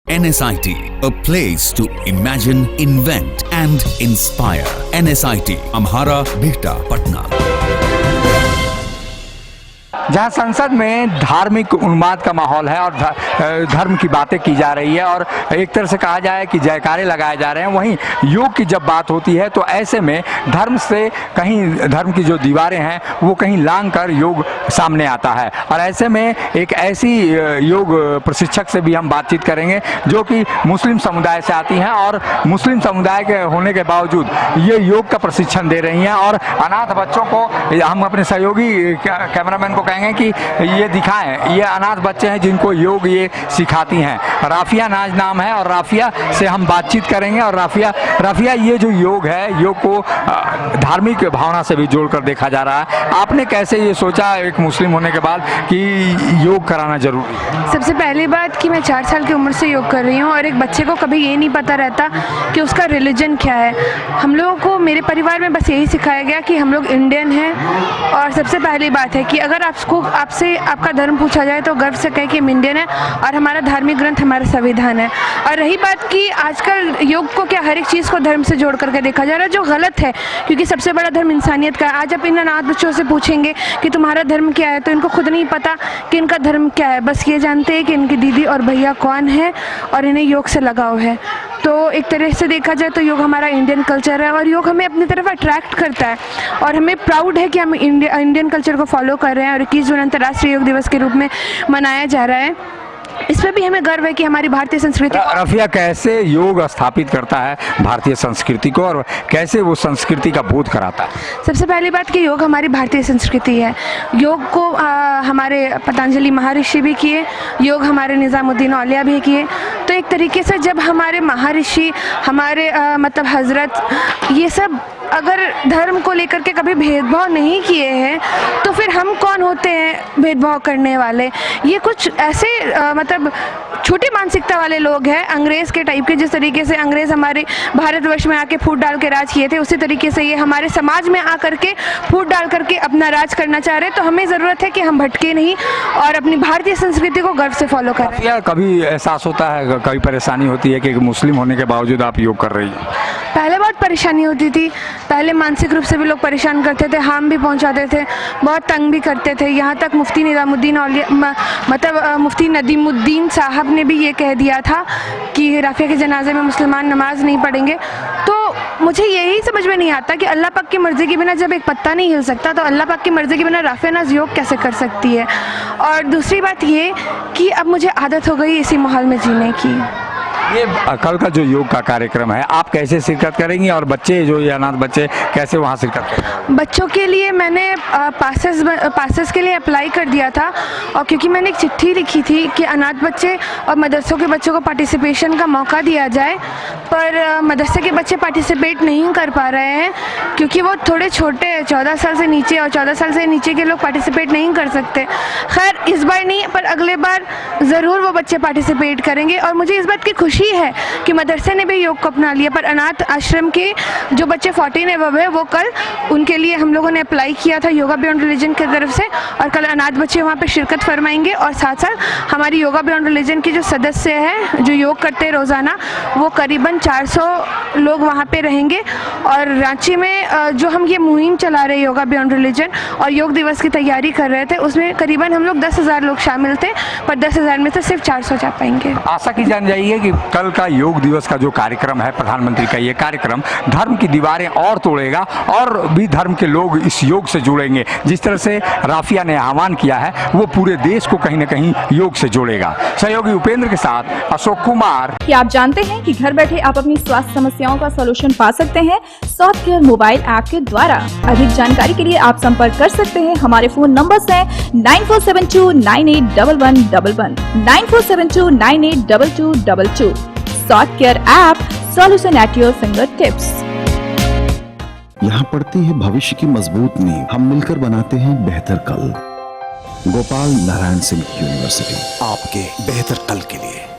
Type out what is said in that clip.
NSIT, a place to imagine, invent and inspire. NSIT, Amhara, Bihta, Patna. जहाँ संसद में धार्मिक उन्माद का माहौल है और धर्म की बातें की जा रही है और एक तरह से कहा जाए कि जयकारे लगाए जा रहे हैं, वहीं योग की जब बात होती है तो ऐसे में धर्म से कहीं धर्म की जो दीवारें हैं वो कहीं लांघ कर योग सामने आता है। और ऐसे में एक ऐसी योग प्रशिक्षक से भी हम बातचीत करेंगे जो कि मुस्लिम समुदाय से आती हैं और मुस्लिम समुदाय के होने के बावजूद ये योग का प्रशिक्षण दे रही हैं। और अनाथ बच्चों को हम अपने सहयोगी कैमरामैन को कहेंगे कि ये दिखाएं, ये अनाथ बच्चे हैं जिनको योग ये सिखाती हैं। राफिया नाज नाम है और राफिया से हम बातचीत करेंगे। और राफिया ये जो योग है, योग को धार्मिक भावना से भी जोड़कर देखा जा रहा है। आपने कैसे ये सोचा एक मुस्लिम होने के बाद कि योग कराना जरूरी है? सबसे पहली बात कि मैं 4 साल की उम्र से योग कर रही हूँ और एक बच्चे को कभी ये नहीं पता रहता कि उसका रिलीजन क्या है। हम लोगों को मेरे परिवार में बस यही सिखाया गया कि हम लोग इंडियन हैं। और सबसे पहली बात है कि अगर आपसे आपका धर्म पूछा जाए तो गर्व से कहे कि हम इंडियन है और हमारा धार्मिक ग्रंथ हमारा संविधान है। और रही बात कि आजकल योग को क्या हर एक चीज़ को धर्म से जोड़ करके देखा जा रहा है, जो गलत है, क्योंकि सबसे बड़ा धर्म इंसानियत का है। आज आप इन अनाथ बच्चों से पूछेंगे कि तुम्हारा धर्म क्या है तो इनको खुद नहीं पता कि इनका धर्म क्या है, बस ये जानते हैं कि इनकी दीदी और भैया कौन है और इन्हें योग से लगाव है। तो एक तरह से देखा जाए तो योग हमारा इंडियन कल्चर है और योग हमें अपनी तरफ अट्रैक्ट करता है और हमें प्राउड है कि हम इंडियन कल्चर को फॉलो कर रहे हैं। और 21 जून अंतर्राष्ट्रीय योग दिवस के रूप में मनाया जा रहा है। इसमें भी हमें गर्व है कि हमारी भारतीय संस्कृति। राफिया कैसे योग स्थापित करता है भारतीय संस्कृति को और कैसे वो संस्कृति का बोध कराता है? सबसे पहली बात कि योग हमारी भारतीय संस्कृति है। योग को हमारे पतंजलि महर्षि भी किए, योग हमारे निज़ामुद्दीन औलिया भी किए। तो एक तरीके से जब हमारे महर्षि, हमारे मतलब हजरत, ये सब अगर धर्म को लेकर के कभी भेदभाव नहीं किए हैं तो फिर हम कौन होते हैं भेदभाव करने वाले। ये कुछ ऐसे मतलब छोटी मानसिकता वाले लोग हैं, अंग्रेज़ के टाइप के। जिस तरीके से अंग्रेज़ हमारे भारतवर्ष में आके फूट डाल के राज किए थे, उसी तरीके से ये हमारे समाज में आकर के फूट डाल करके अपना राज करना चाह रहे हैं। तो हमें ज़रूरत है कि हम भटके नहीं और अपनी भारतीय संस्कृति को गर्व से फॉलो करें। यार कभी एहसास होता है, कभी परेशानी होती है कि मुस्लिम होने के बावजूद आप योग कर रही हैं? पहले बहुत परेशानी होती थी। पहले मानसिक रूप से भी लोग परेशान करते थे, हार्म भी पहुंचाते थे, बहुत तंग भी करते थे। यहाँ तक मुफ्ती निज़ामुद्दीन औलिया मतलब मुफ्ती नदीमुद्दीन साहब ने भी ये कह दिया था कि राफिया के जनाजे में मुसलमान नमाज नहीं पढ़ेंगे। तो मुझे यही समझ में नहीं आता कि अल्लाह पाक की मर्ज़ी के बिना जब एक पत्ता नहीं हिल सकता तो अल्लाह पाक की मर्ज़ी के बिना राफिया नाज योग कैसे कर सकती है। और दूसरी बात ये कि अब मुझे आदत हो गई इसी माहौल में जीने की। ये कल का जो योग का कार्यक्रम है, आप कैसे शिरकत करेंगी और बच्चे जो ये अनाथ बच्चे कैसे वहाँ शिरकत करेंगे? बच्चों के लिए मैंने पासेस के लिए अप्लाई कर दिया था और क्योंकि मैंने एक चिट्ठी लिखी थी कि अनाथ बच्चे और मदरसों के बच्चों को पार्टिसिपेशन का मौका दिया जाए, पर मदरसे के बच्चे पार्टिसिपेट नहीं कर पा रहे हैं क्योंकि वो थोड़े छोटे हैं, 14 साल से नीचे, और 14 साल से नीचे के लोग पार्टिसिपेट नहीं कर सकते। खैर इस बार नहीं, पर अगले बार ज़रूर वो बच्चे पार्टिसिपेट करेंगे। और मुझे इस बात की खुशी है कि मदरसे ने भी योग को अपना लिया। पर अनाथ आश्रम के जो बच्चे 14 एबव है वो कल उनके लिए हम लोगों ने अप्लाई किया था योगा बियॉन्ड रिलीजन की तरफ से, और कल अनाथ बच्चे वहाँ पे शिरकत फरमाएंगे। और साथ साथ हमारी योगा बियॉन्ड रिलीजन के जो सदस्य हैं जो योग करते हैं रोज़ाना, वो करीबन 400 लोग वहाँ पे रहेंगे। और रांची में जो हम ये मुहिम चला रहे योगा बियॉन्ड रिलीजन और योग दिवस की तैयारी कर रहे थे, उसमें करीबन हम लोग 10,000 लोग शामिल थे, पर 10,000 में से सिर्फ 400 जा पाएंगे। आशा की जान जाइए कि कल का योग दिवस का जो कार्यक्रम है, प्रधानमंत्री का ये कार्यक्रम धर्म की दीवारें और तोड़ेगा और भी धर्म के लोग इस योग से जुड़ेंगे। जिस तरह से राफिया ने आह्वान किया है वो पूरे देश को कहीं न कहीं योग से जोड़ेगा। सहयोगी उपेंद्र के साथ अशोक कुमार। क्या आप जानते हैं कि घर बैठे आप अपनी स्वास्थ्य समस्याओं का सलूशन पा सकते हैं सॉफ्ट केयर मोबाइल ऐप के द्वारा? अधिक जानकारी के लिए आप संपर्क कर सकते हैं। हमारे फोन नंबर्स हैं 9472981111, 9472982222। Soft care app, solution at your finger tips. यहाँ पड़ती है भविष्य की मजबूत नींव, हम मिलकर बनाते हैं बेहतर कल। गोपाल नारायण सिंह यूनिवर्सिटी, आपके बेहतर कल के लिए।